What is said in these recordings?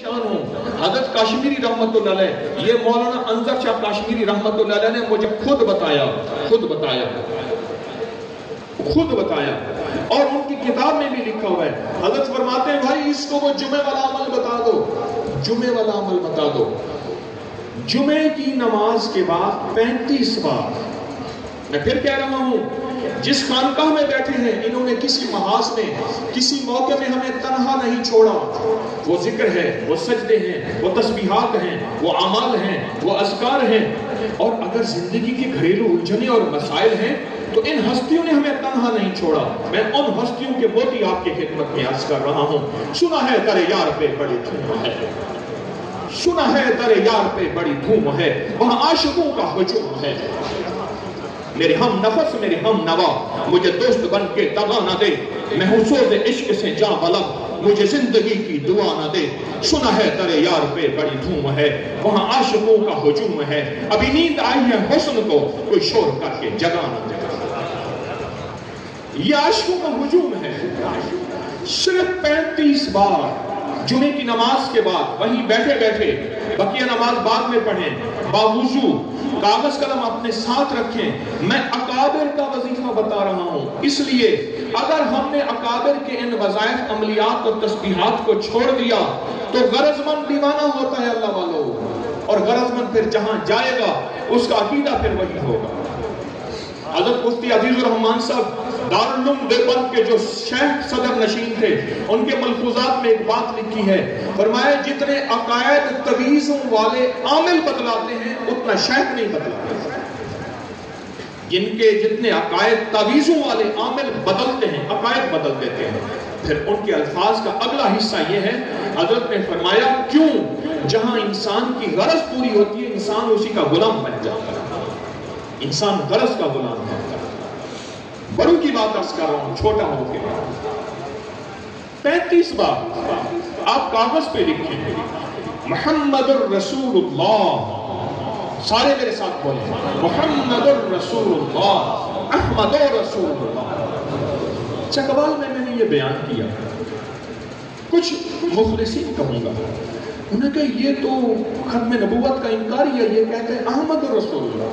شان ہوں حضرت کاشمیری رحمت اللہ علیہ، یہ مولانا انظر شاہ کاشمیری رحمت اللہ علیہ نے مجھے خود بتایا اور ان کی کتاب میں بھی لکھا ہوا ہے۔ حضرت فرماتے ہیں بھائی اس کو وہ جمعے والا عمل بتا دو، جمعے کی نماز کے بعد 35 بار، میں پھر کہہ رہا ہوں، جس خانقاہ میں بیٹھے ہیں انہوں نے کسی محاذ میں کسی موقع میں ہمیں تنہا نہیں چھوڑا۔ وہ ذکر ہے، وہ سجدے ہیں، وہ تسبیحات ہیں، وہ اعمال ہیں، وہ اذکار ہیں، اور اگر زندگی کی گھریلو الجھنیں اور مسائل ہیں تو ان ہستیوں نے ہمیں تنہا نہیں چھوڑا۔ میں ان ہستیوں کے موتی آپ کی خدمت میں عرض کر رہا ہوں۔ سنا ہے در یار پہ بڑی دھوم ہے، سنا ہے در یار پہ بڑی دھوم ہے، وہاں عاشقوں کا ہجوم ہے۔ میرے ہم نفس میرے ہم نوا مجھے دوست بن کے دغا نہ دے، میں ہوں سوز عشق سے جاں بلب مجھے زندگی کی دعا نہ دے۔ سنا ہے در یار پہ بڑی دھوم ہے، وہاں عاشقوں کا ہجوم ہے، ابھی نیند آئی ہے حسن کو کوئی شور کر کے جگا نہ دے۔ یہ عاشقوں کا ہجوم ہے۔ صرف 35 بار جمعے کی نماز کے بعد وہیں بیٹھے بیٹھے، بقیہ نماز بعد میں پڑھیں، باوضو کاغذ قلم اپنے ساتھ رکھیں۔ میں اکابر کا وظیفہ بتا رہا ہوں، اس لیے اگر ہم نے اکابر کے ان وظائف عملیات اور تسبیحات کو چھوڑ دیا تو غرض مند دیوانہ ہوتا ہے اللہ والوں، اور غرض مند پھر جہاں جائے گا اس کا عقیدہ پھر وہی ہوگا۔ حضرت مفتی عزیز الرحمان صاحب دارالعلوم دیوبند کے جو شیخ صدر نشین تھے، ان کے ملفوظات میں ایک بات لکھی ہے، فرمایا جتنے عقائد تویزوں والے عامل بدلاتے ہیں اتنا شیخ نہیں بدلاتے۔ جن کے جتنے عقائد تویزوں والے عامل بدلتے ہیں، عقائد بدل دیتے ہیں، پھر ان کے الفاظ کا اگلا حصہ یہ ہے، حضرت نے فرمایا کیوں؟ جہاں انسان کی غرض پوری ہوتی ہے انسان اسی کا غلام بن جاتا ہے، انسان غرض کا غلام ہے۔ بڑوں کی بات عرض کر رہا ہوں، چھوٹا ہو کے 35 بار آپ کاغذ پہ لکھیں محمد الرسول اللہ، سارے میرے ساتھ بولیں محمد الرسول اللہ، احمد الرسول اللہ۔ چکوال میں نے یہ بیان کیا، کچھ مخلصین کہوں گا، انہوں نے کہا یہ تو ختم نبوت کا انکار ہے، یہ کہتے ہیں احمد الرسول اللہ،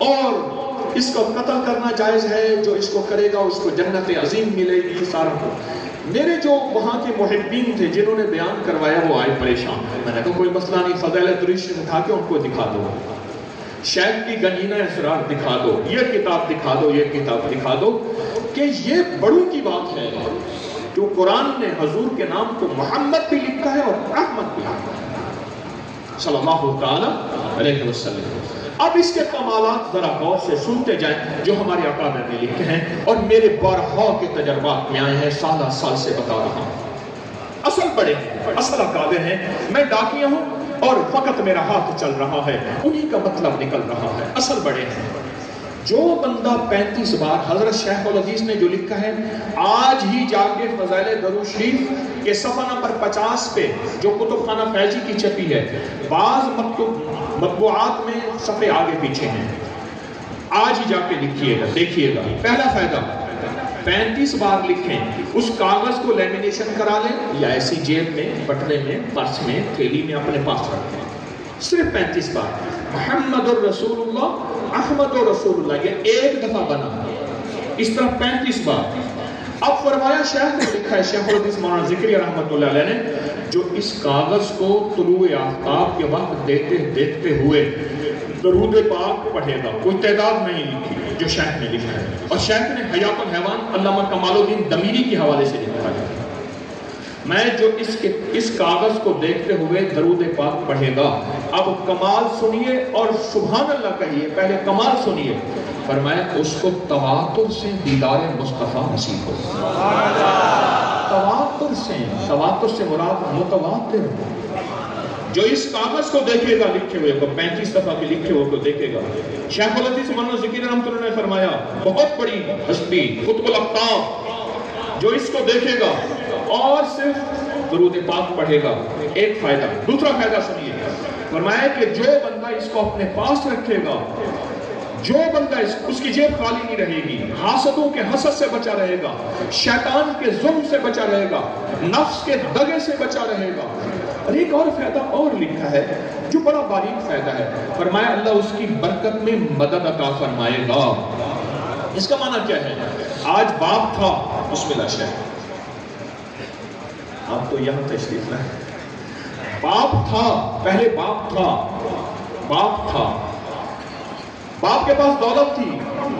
اور اس کو قتل کرنا جائز ہے، جو اس کو کرے گا اس کو جنت عظیم ملے گی، سارا۔ میرے جو وہاں کے محبین تھے جنہوں نے بیان کروایا وہ آئے پریشان، میں نے کہا کوئی مسئلہ نہیں، فضائل دروش اٹھا کے ان کو دکھا دو، شیخ کی گنجینہ اسرار دکھا دو، یہ کتاب دکھا دو، یہ کتاب دکھا دو، کہ یہ بڑوں کی بات ہے جو قرآن نے حضور کے نام کو محمد بھی لکھا ہے اور احمد بھی لکھا ہے صلی اللہ تعالی علیہ وسلم۔ اب اس کے کمالات ذرا غور سے سنتے جائیں جو ہمارے اکابر نے لکھے ہیں اور میرے بارہا کے تجربات میں آئے ہیں، سالہ سال سے بتا رہا ہوں۔ اصل بڑے ہیں، اصل اکابر ہیں، میں ڈاکیہ ہوں اور فقط میرا ہاتھ چل رہا ہے، انہی کا مطلب نکل رہا ہے، اصل بڑے ہیں۔ جو بندہ 35 بار حضرت شیخ الحدیث نے جو لکھا ہے، آج ہی جا کے فضائل درود شریف کے صفحہ نمبر 50 پہ جو کتب خانہ فیضی کی چھپی ہے، بعض مطبوعات میں صفحے آگے پیچھے ہیں، آج ہی جا کے لکھیے گا، دیکھیے گا۔ پہلا فائدہ 35 بار لکھیں، اس کاغذ کو لیمینیشن کرا لیں یا ایسی جیب میں، بٹوے میں، پرس میں، تھیلی میں اپنے پاس رکھیں، صرف 35 بار محمد الرسول اللہ، احمد الرسول اللہ، یہ ایک دفعہ بنا، اس طرح 35 بار۔ اب فرمایا شیخ نے لکھا ہے، شیخ الحدیث مولانا ذکری رحمت اللہ علیہ نے، جو اس کاغذ کو طلوع آفتاب کے وقت دیکھتے ہوئے درود پاک پڑھے گا، کوئی تعداد نہیں لکھی جو شیخ نے لکھا ہے، اور شیخ نے حیات الحیوان علامہ کمال الدین دمیری کے حوالے سے لکھا ہے۔ میں جو اس کاغذ کو دیکھتے ہوئے درود پاک پڑھے گا، اب کمال سنیے اور سبحان اللہ کہیے، پہلے کمال سنیے، فرمایا اس کو تواتر سے دیدار مصطفیٰ نصیب ہو۔ تواتر سے مراد متواتر، جو اس کاغذ کو دیکھے گا لکھے ہوئے کو، 35 دفعہ کے لکھے ہوئے کو دیکھے گا۔ شیخ الحدیث مولانا ذکری رحمۃ اللہ نے فرمایا بہت بڑی ہستی قطب الاقطاب جو اس کو دیکھے گا اور صرف درود پاک پڑھے گا، ایک فائدہ۔ دوسرا فائدہ سنیے، فرمایا کہ جو بندہ اس کو اپنے پاس رکھے گا، جو بندہ اس کی جیب خالی نہیں رہے گی، حاسدوں کے حسد سے بچا رہے گا، شیطان کے ظلم سے بچا رہے گا، نفس کے دغے سے بچا رہے گا۔ اور ایک اور فائدہ اور لکھا ہے جو بڑا باریک فائدہ ہے، فرمایا اللہ اس کی برکت میں مدد عطا فرمائے گا۔ اس کا معنی کیا ہے؟ آج باپ تھا، بسم اللہ شیخ، آپ تو یہاں تشریف لائے، باپ تھا، پہلے باپ تھا، باپ کے پاس دولت تھی،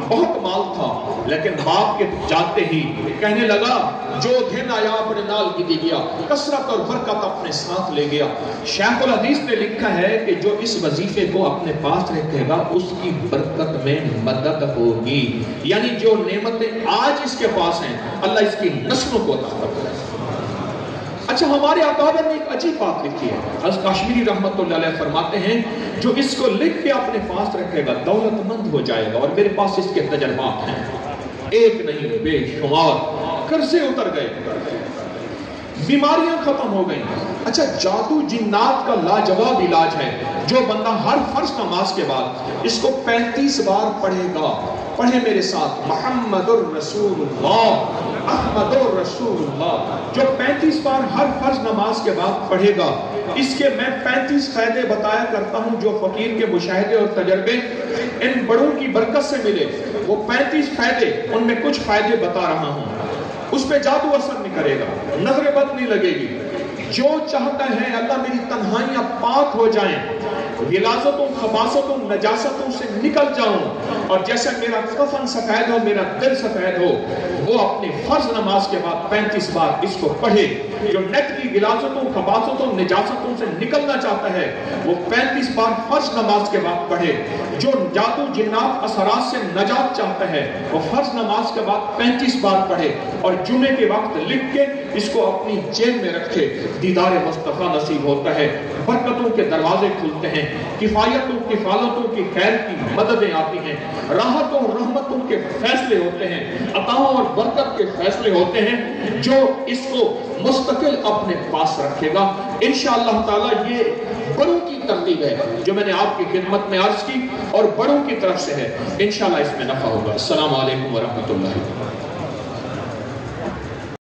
بہت مال تھا، لیکن باپ کے جاتے ہی کہنے لگا جو دن آیا اپنے نال کی دی گیا، کثرت اور برکت اپنے ساتھ لے گیا۔ شیخ الحدیث نے لکھا ہے کہ جو اس وظیفے کو اپنے پاس رکھے گا اس کی برکت میں مدد ہوگی، یعنی جو نعمتیں آج اس کے پاس ہیں اللہ اس کی نسلوں کو عطا کرے گا۔ اچھا، ہمارے اکابر نے ایک عجیب بات لکھی ہے، حضرت کاشمیری رحمت اللہ علیہ فرماتے ہیں جو اس کو لکھ کے اپنے پاس رکھے گا دولت مند ہو جائے گا، اور میرے پاس اس کے تجربات ہیں، ایک نہیں بے شمار، قرضے اتر گئے، بیماریاں ختم ہو گئیں۔ اچھا، جادو جنات کا لاجواب علاج ہے، جو بندہ ہر فرض نماز کے بعد اس کو 35 بار پڑھے گا، پڑھے میرے ساتھ، محمد الرسول اللہ، احمد الرسول اللہ، جو 35 بار ہر فرض نماز کے بعد پڑھے گا، اس کے میں 35 فائدے بتایا کرتا ہوں جو فقیر کے مشاہدے اور تجربے ان بڑوں کی برکت سے ملے، وہ 35 فائدے، ان میں کچھ فائدے بتا رہا ہوں، اس پہ جادو اثر نہیں کرے گا، نظر بد نہیں لگے گی۔ جو چاہتا ہے اللہ میری تنہائیاں پاک ہو جائیں، غلاظتوں، خباثتوں، نجاستوں سے نکل جاؤں، اور جیسے میرا کفن سفید ہو، میرا دل سفید ہو، وہ اپنی فرض نماز کے بعد 35 بار اس کو پڑھے۔ جو نیت کی غلاظتوں، خباثتوں، نجاستوں سے نکلنا چاہتا ہے وہ 35 بار فرض نماز کے بعد پڑھے۔ جو جادو جنات اثرات سے نجات چاہتا ہے وہ فرض نماز کے بعد 35 بار پڑھے، اور جمعے کے وقت لکھ کے اس کو اپنی جیب میں رکھے۔ دیدار مصطفیٰ نصیب ہوتا ہے، برکتوں کے دروازے کھلتے ہیں، کفایتوں، کفالتوں کی خیر کی مددیں آتی ہیں، راحتوں، رحمتوں کے فیصلے ہوتے ہیں، عطاؤں اور برکت کے فیصلے ہوتے ہیں۔ جو اس کو مستقل اپنے پاس رکھے گا انشاءاللہ تعالی، یہ بڑوں کی ترغیب ہے جو میں نے آپ کی خدمت میں عرض کی، اور بڑوں کی طرف سے ہے، انشاءاللہ اس میں نفع ہوگا۔ السلام علیکم ورحمۃ اللہ۔